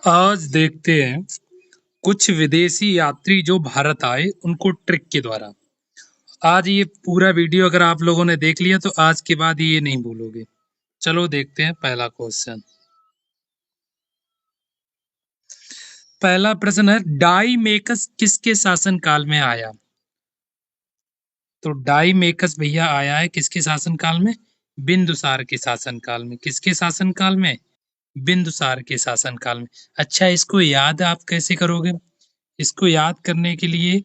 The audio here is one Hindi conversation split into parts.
आज देखते हैं कुछ विदेशी यात्री जो भारत आए उनको ट्रिक के द्वारा। आज ये पूरा वीडियो अगर आप लोगों ने देख लिया तो आज के बाद ये नहीं भूलोगे। चलो देखते हैं पहला क्वेश्चन। पहला प्रश्न है, डाईमेकस किसके शासन काल में आया? तो डाईमेकस भैया आया है किसके शासन काल में? बिंदुसार के शासन काल में। किसके शासन काल में? बिंदुसार के शासन काल में। अच्छा, इसको याद आप कैसे करोगे? इसको याद करने के लिए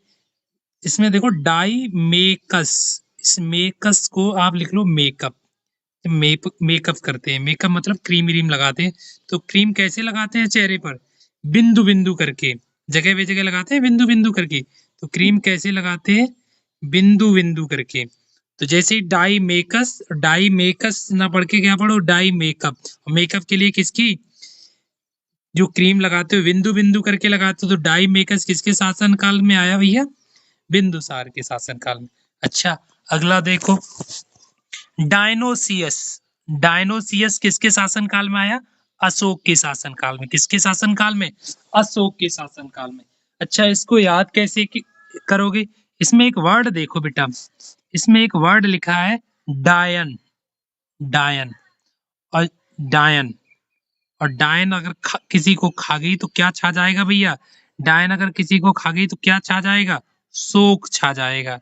इसमें देखो डाई मेकस, इस मेकस को आप लिख लो मेकअप। मेकअप करते हैं, मेकअप मतलब क्रीम व्रीम लगाते हैं। तो क्रीम कैसे लगाते हैं चेहरे पर? बिंदु बिंदु करके, जगह पे जगह लगाते हैं बिंदु बिंदु करके। तो क्रीम कैसे लगाते हैं? बिंदु बिंदु करके। तो जैसे ही डाई मेकस ना पढ़ के क्या पढ़ो? Die makeup. मेकअप के लिए किसकी? जो क्रीम लगाते हो बिंदु बिंदु करके लगाते हो। तो डाई मेकस किसके शासन काल में आया भैया? बिंदुसार के शासन काल में। अच्छा, अगला देखो, डायनोसियस। डायनोसियस किसके शासन काल में आया? अशोक के शासन काल में। किसके शासन काल में? अशोक के शासन काल में। अच्छा, इसको याद कैसे करोगे? इसमें एक वर्ड देखो बेटा, इसमें एक वर्ड लिखा है डायन। डायन और डायन और डायन अगर किसी को खा गई तो क्या छा जाएगा भैया? डायन अगर किसी को खा गई तो क्या छा जाएगा? शोक छा जाएगा।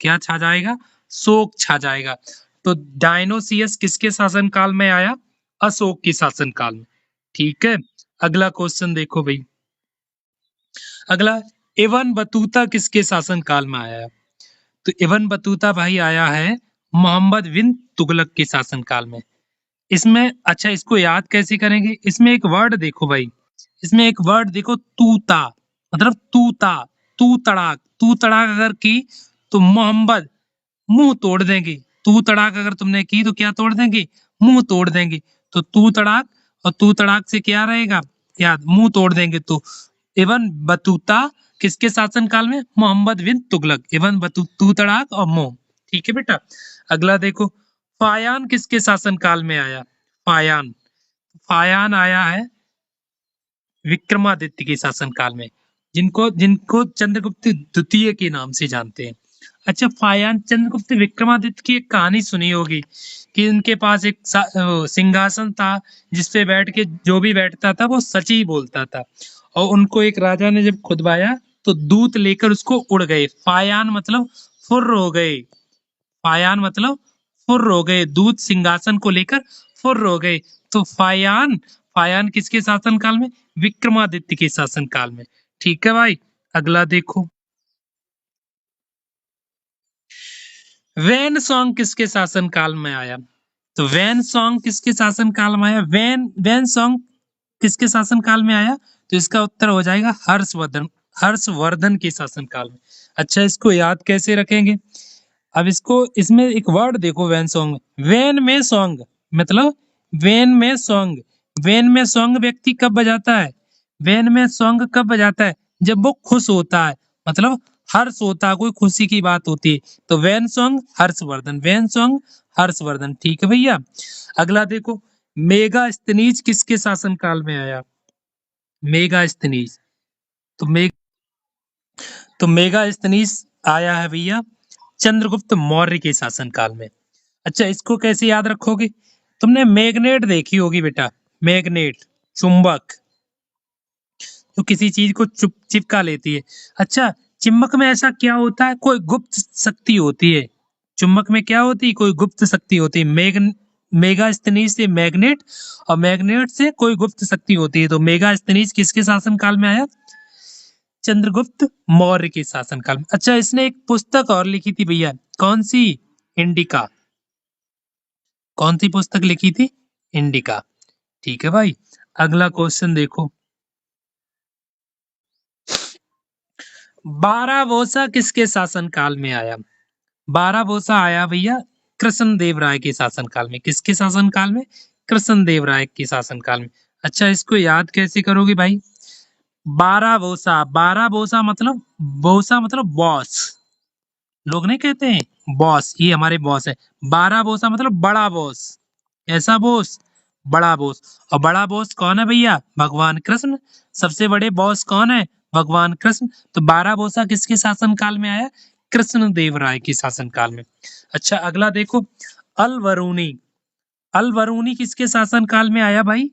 क्या छा जाएगा? शोक छा जाएगा। तो डायनोसियस किसके शासन काल में आया? अशोक के शासन काल में। ठीक है, अगला क्वेश्चन देखो भाई। अगला, इब्न बतूता किसके शासन काल में आया? तो इब्न बतूता भाई आया है मोहम्मद बिन तुगलक के शासन काल में। इसमें अच्छा, इसको याद कैसे करेंगे? इसमें एक वर्ड देखो भाई, इसमें एक वर्ड देखो, तूता, मतलब तूता, तू तड़ाक। तू तड़ाक अगर की तो मोहम्मद मुंह तोड़ देंगे। तू तड़ाक अगर तुमने की तो क्या तोड़ देंगे? मुंह तोड़ देंगे। तो तू तड़ाक और तू तड़ाक से क्या रहेगा याद? मुंह तोड़ देंगे। तो इब्न बतूता किसके शासन काल में? मोहम्मद बिन तुगलक। इब्न बतूता, तू तड़ाक और मुंह। ठीक है बेटा, अगला देखो, फायान किसके शासन काल में आया? फायान, फायान आया है विक्रमादित्य के शासन काल में, जिनको जिनको चंद्रगुप्त द्वितीय के नाम से जानते हैं। अच्छा, फायान चंद्रगुप्त विक्रमादित्य की एक कहानी सुनी होगी कि उनके पास एक सिंहासन था जिसपे बैठ के जो भी बैठता था वो सच ही बोलता था। और उनको एक राजा ने जब खुदवाया तो दूत लेकर उसको उड़ गए। फायान मतलब फुर्र हो गए। फायान मतलब फुर्र हो गए, दूत सिंहासन को लेकर फुर्र हो गए। तो फायान, फायान किसके शासन काल में? विक्रमादित्य के शासन काल में। ठीक है भाई, अगला देखो, वैन सॉन्ग किसके शासन काल में आया? तो वैन सॉन्ग किसके शासन काल में आया? वैन वैन सॉन्ग किसके शासन काल में आया? तो इसका उत्तर हो जाएगा हर्षवर्धन, हर्षवर्धन के शासन काल में। अच्छा, इसको याद कैसे रखेंगे? अब इसको, इसमें एक वर्ड देखो, वैन सॉन्ग। वैन में सॉन्ग मतलब, वैन में सॉन्ग, वैन में सॉन्ग व्यक्ति कब बजाता है? वैन में सॉन्ग कब बजाता है? जब वो खुश होता है, मतलब हर्ष होता है, कोई खुशी की बात होती है। तो Hiuen Tsang Harshvardhan, Hiuen Tsang Harshvardhan. ठीक है भैया, अगला देखो, मेगास्थनीज किसके शासन काल में आया? मेगास्थनीज, तो मेगास्थनीज आया है भैया चंद्रगुप्त मौर्य के शासन काल में। अच्छा, इसको कैसे याद रखोगे? तुमने मैग्नेट देखी होगी बेटा, मैग्नेट, चुंबक, जो किसी चीज को चिपका लेती है। अच्छा, चुंबक में ऐसा क्या होता है? कोई गुप्त शक्ति होती है। चुंबक में क्या होती है? कोई गुप्त शक्ति होती है। मेगास्थनीज से मैग्नेट और मैग्नेट से कोई गुप्त शक्ति होती है। तो मेगास्थनीज किसके शासन काल में आया? चंद्रगुप्त मौर्य के शासन काल में। अच्छा, इसने एक पुस्तक और लिखी थी भैया, कौन सी? इंडिका। कौन सी पुस्तक लिखी थी? इंडिका। ठीक है भाई, अगला क्वेश्चन देखो, बारहभूसा किसके शासन काल में आया? बारहभूसा आया भैया कृष्णदेव राय के शासन काल में। किसके शासन काल में? कृष्णदेव राय के शासन काल में। अच्छा, इसको याद कैसे करोगे भाई? बारहभूसा, बारहभूसा मतलब, भूसा मतलब बॉस। लोग नहीं कहते हैं बॉस, ये हमारे बॉस है। बारहभूसा मतलब बड़ा बॉस। ऐसा बॉस, बड़ा बॉस। और बड़ा बॉस कौन है भैया? भगवान कृष्ण। सबसे बड़े बॉस कौन है? भगवान कृष्ण। तो बारहभूसा किसके शासन काल में आया? कृष्ण देव राय के शासन काल में। अच्छा अगला देखो, अल बरूनी। अल बरूनी किसके शासन काल में आया भाई?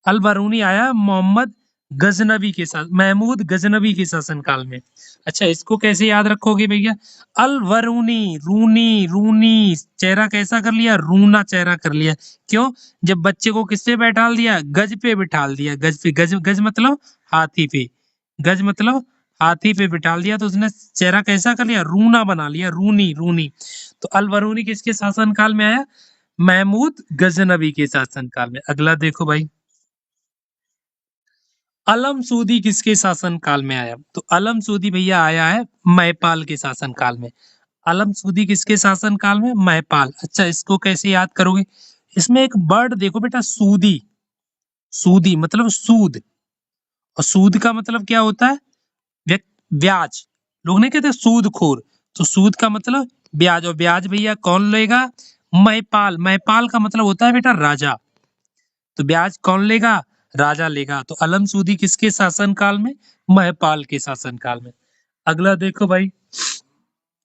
अल बरूनी आया मोहम्मद गजनबी के साथ, महमूद गजनबी के शासन काल में। अच्छा इसको कैसे याद रखोगे भैया? अल बरूनी, रूनी रूनी, चेहरा कैसा कर लिया? रूना चेहरा कर लिया। क्यों? जब बच्चे को किससे बैठाल दिया? गज पे बिठाल दिया। गज पे, गज गज मतलब हाथी पे, गज मतलब हाथी पे बिठाल दिया, तो उसने चेहरा कैसा कर लिया? रूना बना लिया, रूनी रूनी। तो अल बरूनी किसके शासन काल में आया? महमूद गजनबी के शासन काल में। अगला देखो भाई, अलम सूदी किसके शासन काल में आया? तो अलम सूदी भैया आया है महिपाल के शासन काल में। अलम सूदी किसके शासन काल में? महिपाल। अच्छा इसको कैसे याद करोगे? इसमें एक वर्ड देखो बेटा, सूदी। सूदी मतलब सूद, और सूद का मतलब क्या होता है? ब्याज। लोग नहीं कहते सूदखोर, तो सूद का मतलब ब्याज, और ब्याज भैया कौन लेगा? महिपाल। महिपाल का मतलब होता है बेटा राजा, तो ब्याज कौन लेगा? राजा लेगा। तो अलम सूदी किसके शासन काल में? महिपाल के शासन काल में। अगला देखो भाई,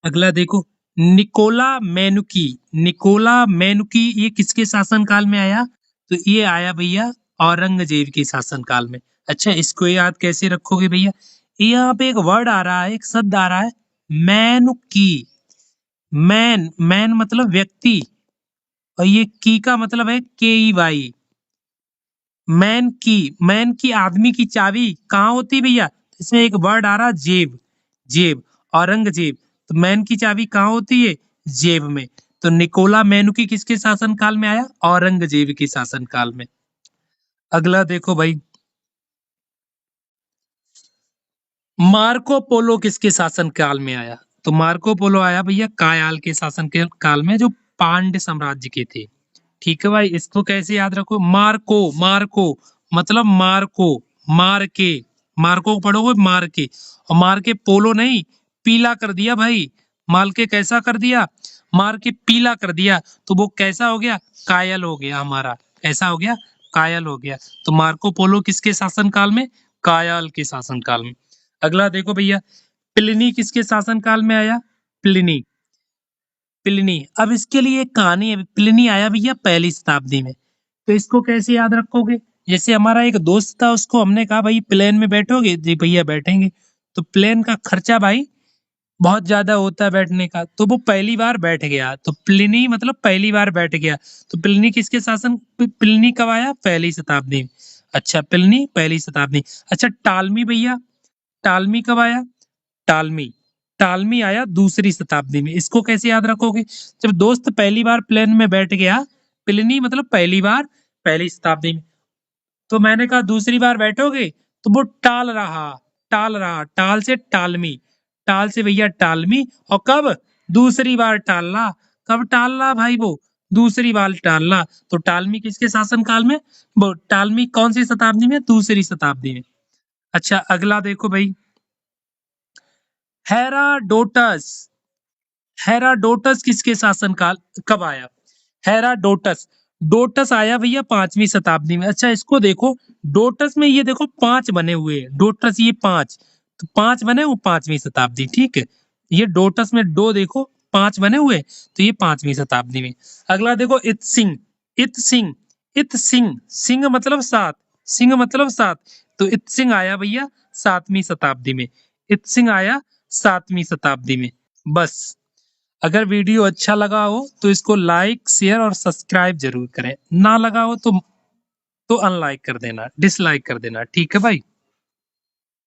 अगला देखो, निकोला मेनुकी। निकोला मेनुकी ये किसके शासन काल में आया? तो ये आया भैया औरंगजेब के शासन काल में। अच्छा इसको याद कैसे रखोगे भैया? यहाँ पे एक वर्ड आ रहा है, एक शब्द आ रहा है, मैनुकी। मैन, मैन मतलब व्यक्ति, और ये की का मतलब है के ई वाई। मैन की, मैन की आदमी की चाबी कहाँ होती है भैया? इसमें एक वर्ड आ रहा है जेब। जेब, औरंगजेब। तो मैन की चाबी कहाँ होती है? जेब में। तो निकोला मेनुकी किसके शासन काल में आया? औरंगजेब के शासन काल में। अगला देखो भाई, मार्को पोलो किसके शासन काल में आया? तो मार्को पोलो आया भैया कायाल के शासन के काल में, जो पांड्य साम्राज्य के थे। ठीक है भाई, इसको कैसे याद रखो? मार्को, मार्को मतलब मार्को, मार के, मार्को को पढ़ोगे मार के, और मार के पोलो नहीं, पीला कर दिया भाई। माल के कैसा कर दिया? मार के पीला कर दिया, तो वो कैसा हो गया? कायल हो गया हमारा। कैसा हो गया? कायल हो गया। तो मार्को पोलो किसके शासन काल में? कायल के शासन काल में। अगला देखो भैया, प्लिनी किसके शासन काल में आया? प्लिनी। प्लिनी, अब इसके लिए एक कहानी है। प्लिनी आया भैया पहली शताब्दी में। तो इसको कैसे याद रखोगे? जैसे हमारा एक दोस्त था, उसको हमने कहा भाई प्लेन में बैठोगे? जी भैया बैठेंगे। तो प्लेन का खर्चा भाई बहुत ज्यादा होता है बैठने का, तो वो पहली बार बैठ गया, तो प्लिनी मतलब पहली बार बैठ गया। तो प्लिनी किसके शासन, प्लिनी कब आया? पहली शताब्दी में। अच्छा प्लिनी पहली शताब्दी। अच्छा टालमी भैया, टालमी कब आया? टालमी, टालमी आया दूसरी शताब्दी में। इसको कैसे याद रखोगे? जब दोस्त पहली बार प्लेन में बैठ गया, प्लिनी मतलब पहली बार, पहली शताब्दी में, तो मैंने कहा दूसरी बार बैठोगे? तो वो टाल रहा, टाल रहा, टाल से टालमी, टाल से भैया टालमी। और कब? दूसरी बार टालना। कब टालना भाई? वो दूसरी बार टालना। तो टालमी किसके शासन काल में? वो टालमी कौन सी शताब्दी में? दूसरी शताब्दी में। अच्छा अगला देखो भाई, हेराडोटस। हेराडोटस किसके शासन काल कब आया? हेराडोटस, डोटस आया भैया पांचवी शताब्दी में। अच्छा इसको देखो, डोटस में ये देखो पांच बने हुए हैं, डोटस ये पांच, तो पांच बने वो पांचवी शताब्दी। ठीक है, ये डोटस में दो देखो पांच बने हुए, तो ये पांचवी शताब्दी में। अगला देखो इत सिंह। इत सिंह, इत सिंह, सिंह मतलब सात, सिंह मतलब सात, तो इत सिंह आया भैया सातवीं शताब्दी में। इत सिंह आया सातवीं शताब्दी में। बस, अगर वीडियो अच्छा लगा हो तो इसको लाइक शेयर और सब्सक्राइब जरूर करें, ना लगा हो तो अनलाइक कर देना, डिसलाइक कर देना। ठीक है भाई।